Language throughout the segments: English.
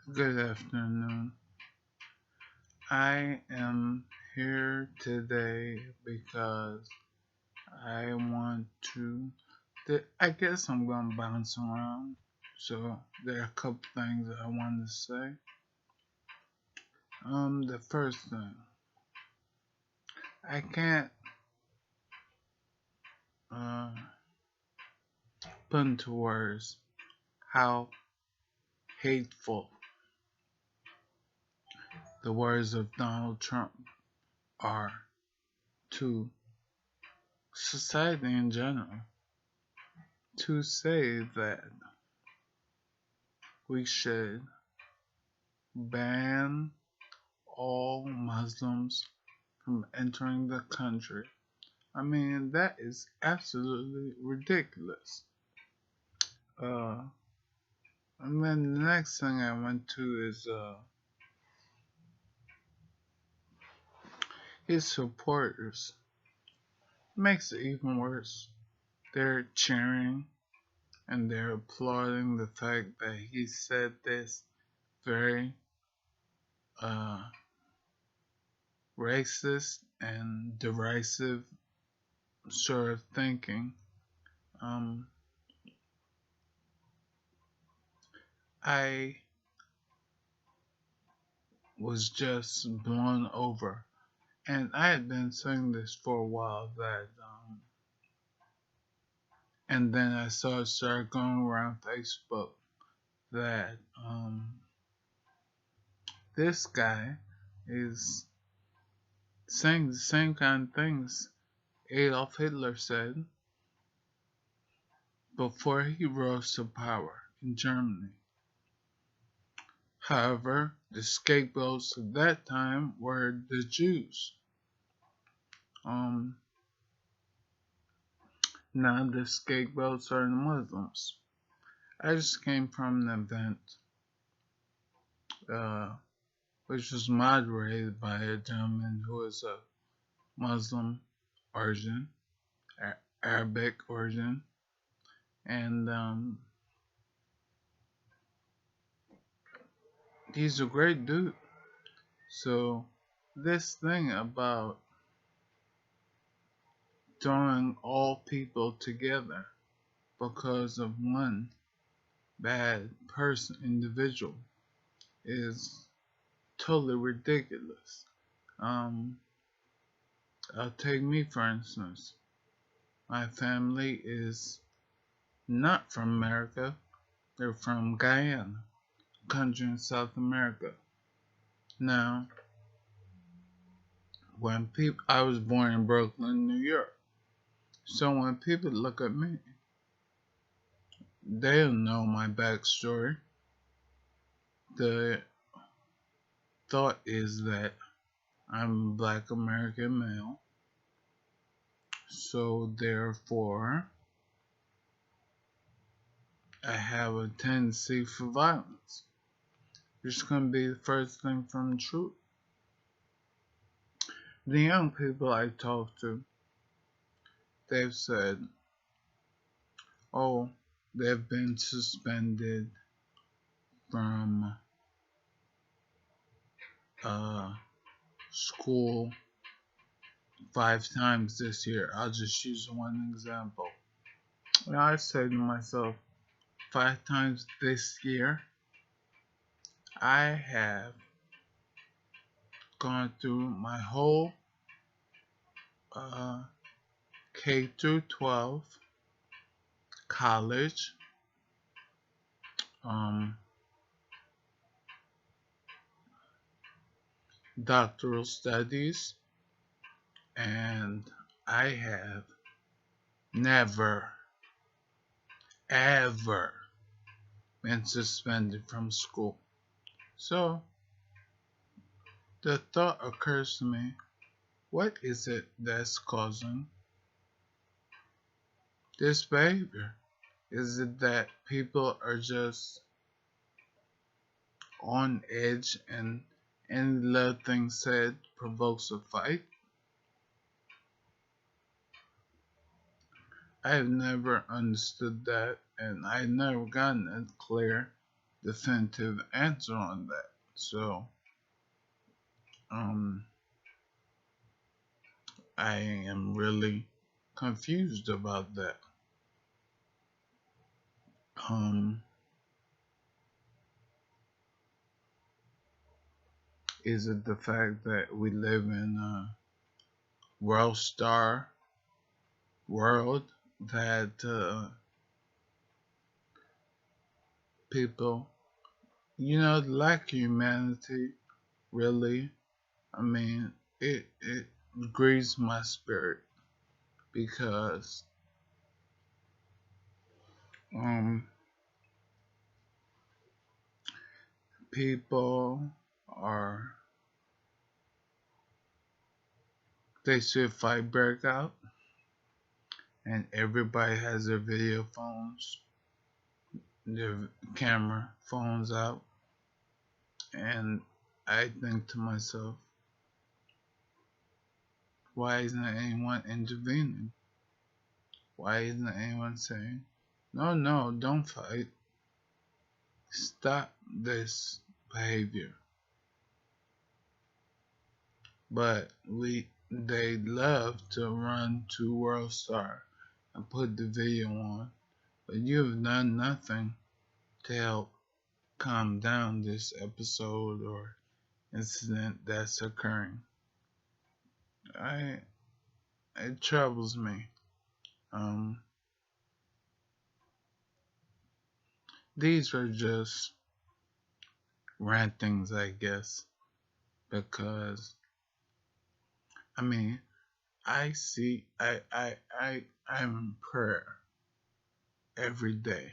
Good afternoon. I am here today because I want to. I guess I'm going to bounce around. So there are a couple things I want to say. The first thing, I can't uh, put into words how hateful the words of Donald Trump are to society in general. To say that we should ban all Muslims from entering the country. I mean, that is absolutely ridiculous. Uh, and then the next thing I went to is his supporters. Makes it even worse. They're cheering and they're applauding the fact that he said this very uh, racist and derisive sort of thinking. Um, I was just blown over. And I had been saying this for a while that, and then I saw it start going around Facebook that this guy is saying the same kind of things Adolf Hitler said before he rose to power in Germany. However, the scapegoats at that time were the Jews. Um, Now the scapegoats are the Muslims. I just came from an event uh, which was moderated by a gentleman who is a Muslim origin, Arabic origin, and he's a great dude. So this thing about throwing all people together because of one bad person, individual, is totally ridiculous. Um, take me for instance. My family is not from America. They're from Guyana, a country in South America. Now, I was born in Brooklyn, New York. So when people look at me, they don't know my backstory. The thought is that I'm a black American male, so therefore I have a tendency for violence. It's gonna be the first thing from the truth. The young people I talk to, they've said, oh, they've been suspended from uh, school 5 times this year. I'll just use one example. And I say to myself, 5 times this year, I have gone through my whole uh, K through 12, college, um, doctoral studies, and I have never, ever been suspended from school. So the thought occurs to me, what is it that's causing this behavior? Is it that people are just on edge and any little thing said provokes a fight? I have never understood that and I've never gotten it clear definitive answer on that. So, um, I am really confused about that. Um, is it the fact that we live in a world star world that people, lack humanity, really? I mean, it grieves my spirit because um people are they see a fight break out and everybody has their video phones, their camera phones out, and I think to myself, why isn't anyone intervening? Why isn't anyone saying, no, no, don't fight, stop this behavior? But they love to run to World Star and put the video on, but you have done nothing to help calm down this episode or incident that's occurring. I It troubles me. Um, these are just rantings, I guess, because I mean, I'm in prayer every day,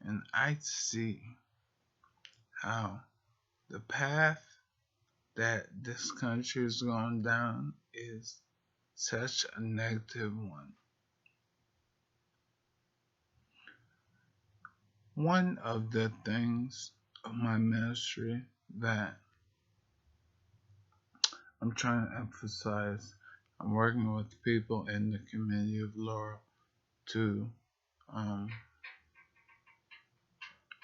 and I see how the path that this country is going down is such a negative one. One of the things of my ministry that I'm trying to emphasize, I'm working with people in the community of Laurel to um,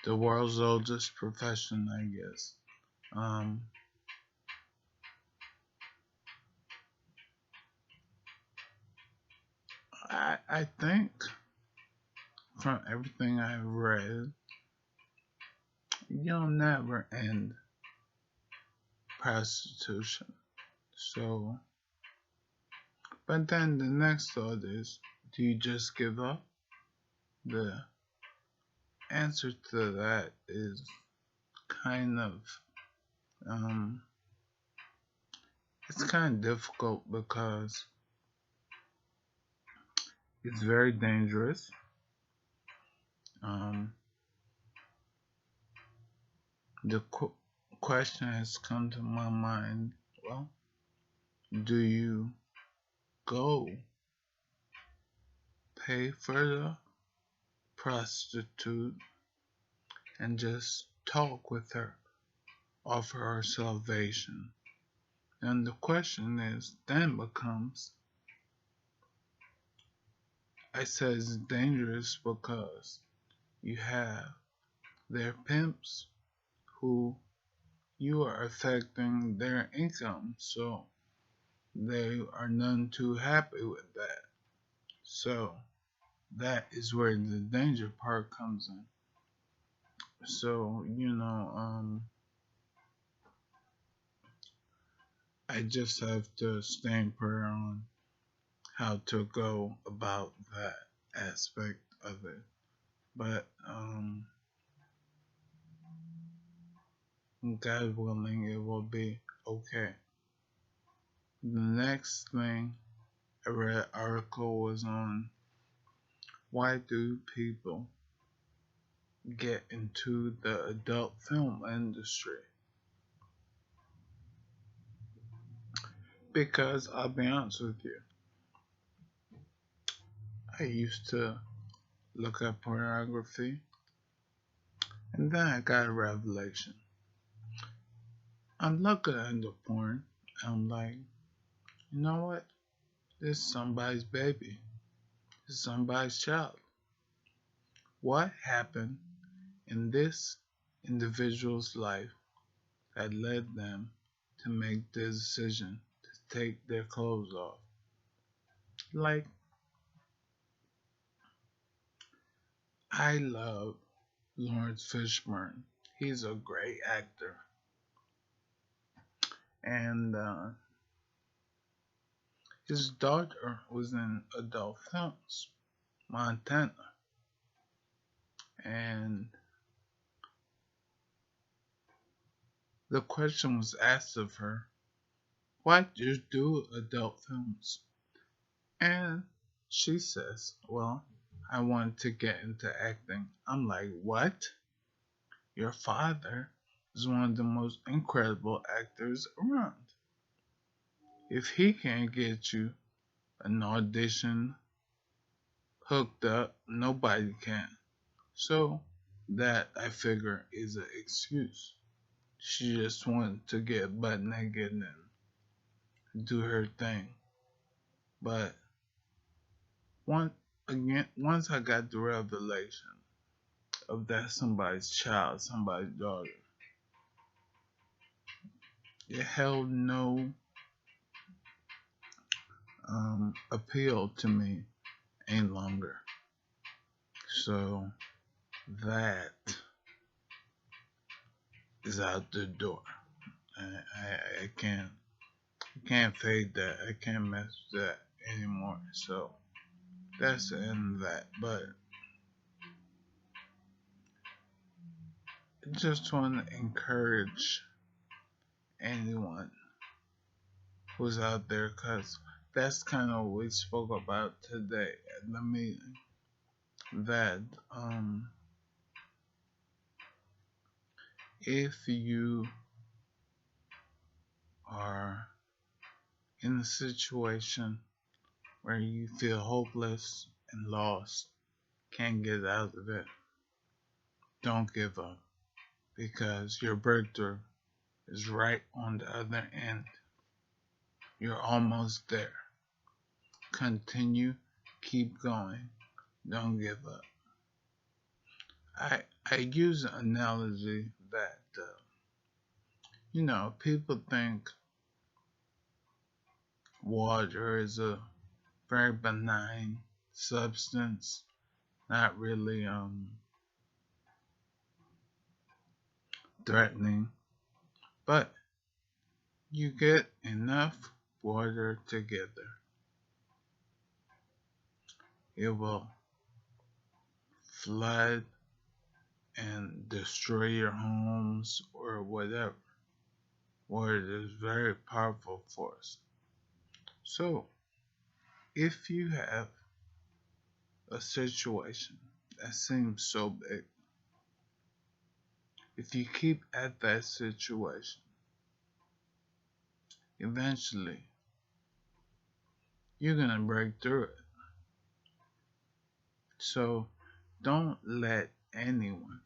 the world's oldest profession, I guess. Um, I think from everything I've read, you'll never end prostitution. So, but then the next thought is, do you just give up? The answer to that is kind of, um, it's kind of difficult because it's very dangerous. Um, the question has come to my mind, well, do you go pay for the prostitute and just talk with her, offer her salvation? And the question is then becomes, I said it's dangerous because you have their pimps who you are affecting their income, so they are none too happy with that. So that is where the danger part comes in. So, I just have to stay in prayer on how to go about that aspect of it. But God willing, it will be okay. The next thing I read an article was on why do people get into the adult film industry? Because I'll be honest with you, I used to look at pornography and then I got a revelation. I'm looking at the porn and I'm like, you know what? This is somebody's baby. This is somebody's child. What happened in this individual's life that led them to make the decision to take their clothes off. Like, I love Lawrence Fishburne. He's a great actor. And his daughter was in adult films, Montana. And the question was asked of her, why do you do adult films? And she says, well, I wanted to get into acting. I'm like, what? Your father is one of the most incredible actors around. If he can't get you an audition hooked up, nobody can. So that I figure is an excuse. She just wanted to get butt naked and do her thing. But once I got the revelation of that somebody's child, somebody's daughter, it held no appeal to me any longer. So that is out the door. I can't fade that. I can't mess with that anymore. So that's the end of that. But I just want to encourage anyone who's out there, because that's kind of what we spoke about today at the meeting. That if you are in a situation where you feel hopeless and lost, can't get out of it, don't give up, because your breakthrough is right on the other end. You're almost there. Continue, keep going, don't give up. I use an analogy that people think water is a very benign substance, not really threatening, but you get enough water together, it will flood and destroy your homes or whatever. Water is a very powerful force. So, if you have a situation that seems so big, if you keep at that situation, eventually you're going to break through it. So, don't let anyone.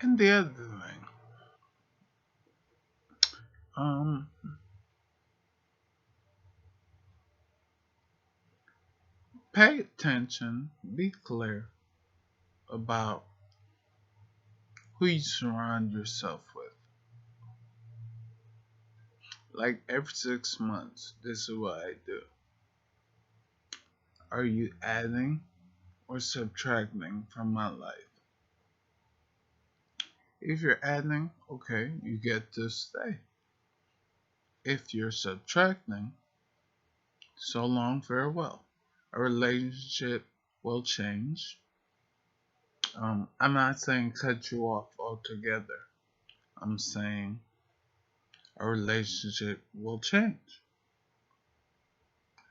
And the other thing, pay attention, be clear about who you surround yourself with. Like every 6 months, this is what I do. Are you adding or subtracting from my life? If you're adding, okay, you get to stay. If you're subtracting, so long, farewell. A relationship will change. I'm not saying cut you off altogether. I'm saying a relationship will change.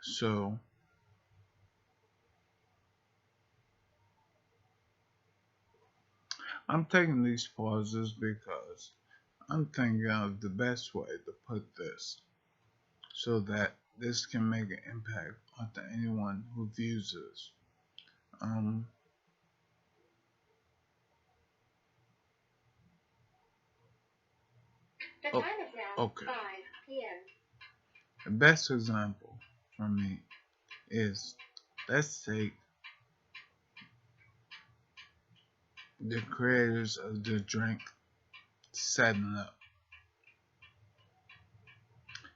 So, I'm taking these pauses because I'm thinking of the best way to put this so that this can make an impact on anyone who views this. Um, The time is now okay. 5 p.m. The best example for me is, let's take the creators of the drink 7-Up.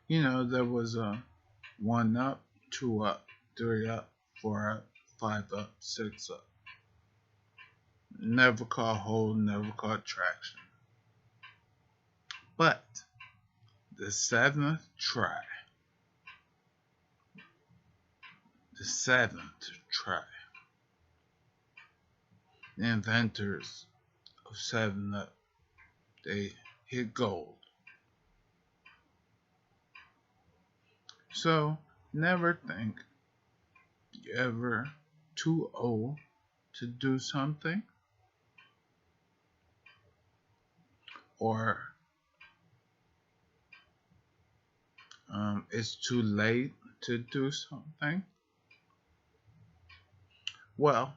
You know, there was a 1-Up, 2-Up, 3-Up, 4-Up, 5-Up, 6-Up. Never caught hold, never caught traction. But the 7th try, the 7th try, the inventors of 7-Up, they hit gold. So never think you're ever too old to do something, or it's too late to do something. Well,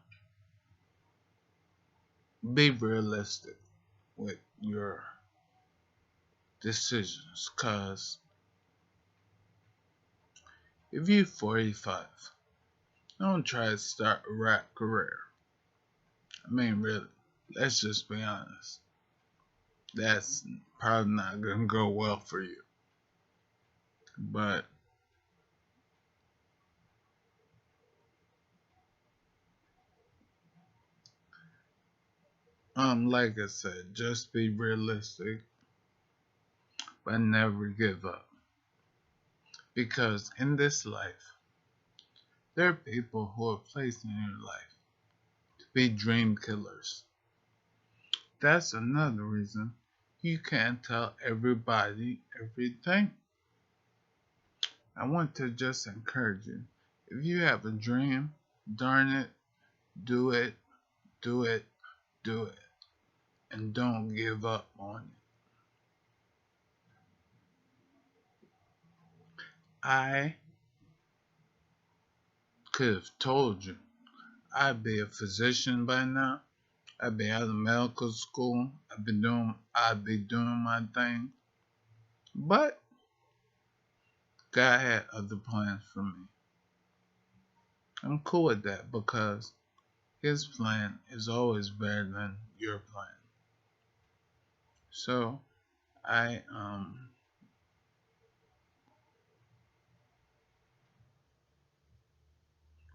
be realistic with your decisions, cause if you're 45, don't try to start a rap career. I mean, really, let's just be honest. That's probably not gonna go well for you. But like I said, just be realistic, but never give up. Because in this life, there are people who are placed in your life to be dream killers. That's another reason you can't tell everybody everything. I want to just encourage you. If you have a dream, darn it, do it, do it, do it. And don't give up on it. I could have told you I'd be a physician by now. I'd be out of medical school. I'd be doing my thing. But God had other plans for me. I'm cool with that because His plan is always better than your plan. So I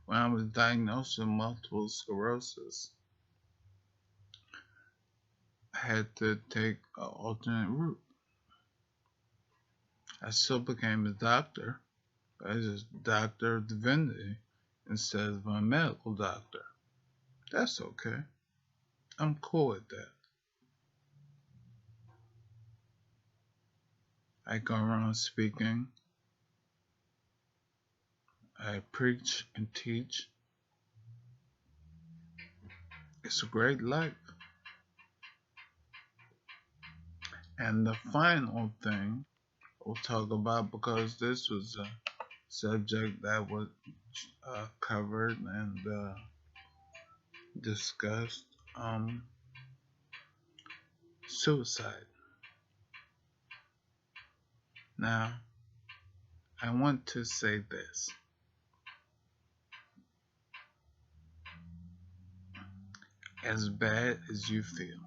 when I was diagnosed with multiple sclerosis, I had to take an alternate route. I still became a doctor, but I was just a doctor of divinity instead of a medical doctor. That's okay. I'm cool with that. I go around speaking. I preach and teach. It's a great life. And the final thing we'll talk about, because this was a subject that was covered and discussed, suicide. Now, I want to say this. As bad as you feel,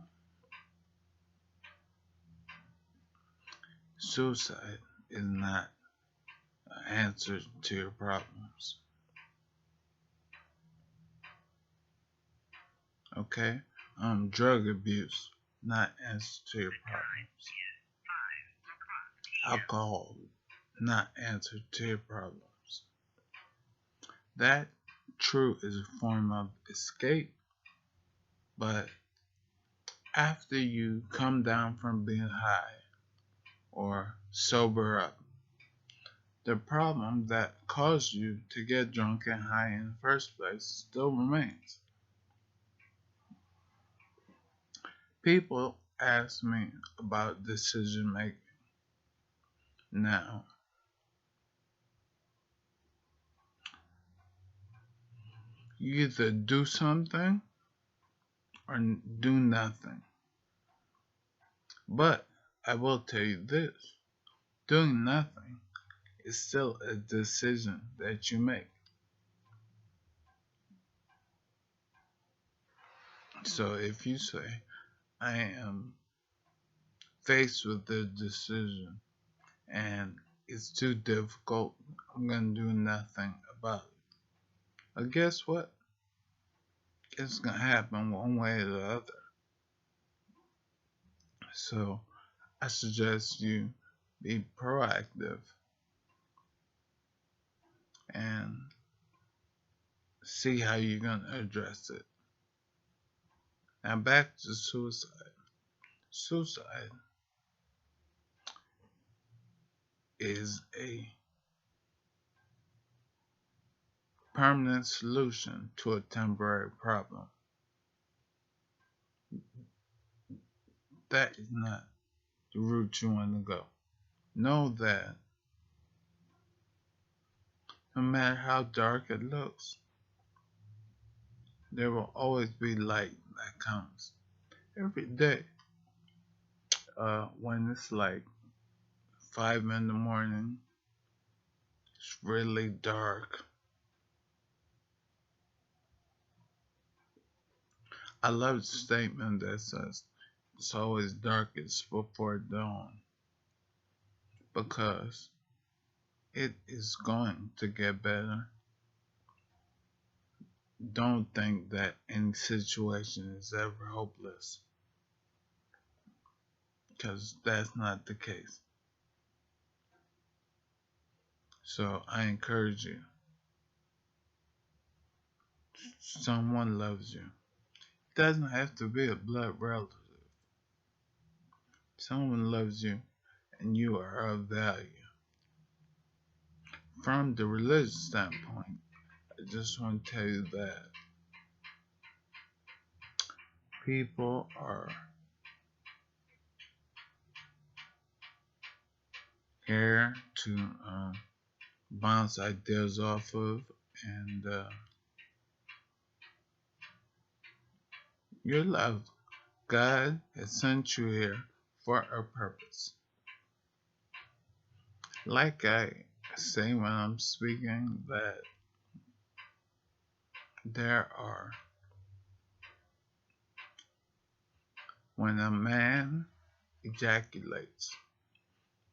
suicide is not an answer to your problems. Okay? Drug abuse, not answer to your problems. Alcohol, not answer to your problems. That true is a form of escape, but after you come down from being high or sober up, the problem that caused you to get drunk and high in the first place still remains. People ask me about decision making. Now, you either do something or do nothing. But I will tell you this, doing nothing is still a decision that you make. So if you say, I am faced with this decision and it's too difficult, I'm going to do nothing about it. But guess what? It's going to happen one way or the other. So I suggest you be proactive and see how you're going to address it. Now back to suicide. Suicide is a permanent solution to a temporary problem. That is not the route you want to go. Know that no matter how dark it looks, there will always be light that comes every day. When it's like 5 in the morning, it's really dark. I love the statement that says it's always darkest before dawn because it is going to get better. Don't think that any situation is ever hopeless because that's not the case. So I encourage you. Someone loves you. It doesn't have to be a blood relative. Someone loves you and you are of value. From the religious standpoint, I just want to tell you that people are here to bounce ideas off of, and you're loved. God has sent you here for a purpose. Like I say when I'm speaking, that there are, when a man ejaculates,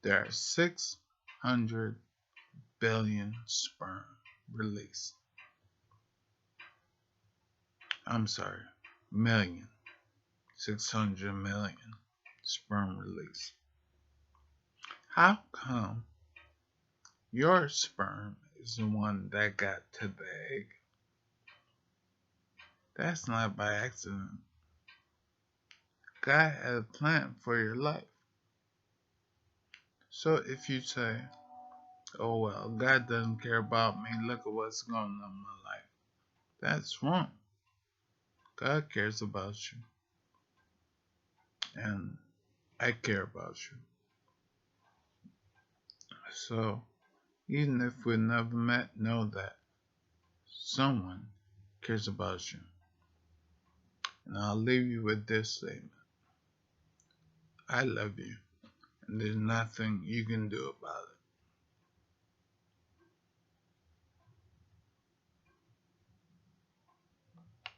there are 600 billion sperm released. I'm sorry, million. 600 million sperm released. How come your sperm is the one that got to the egg? That's not by accident. God had a plan for your life. So if you say, oh well, God doesn't care about me, look at what's going on in my life, that's wrong. God cares about you. And I care about you. So even if we never met, know that someone cares about you. And I'll leave you with this statement. I love you, and there's nothing you can do about it.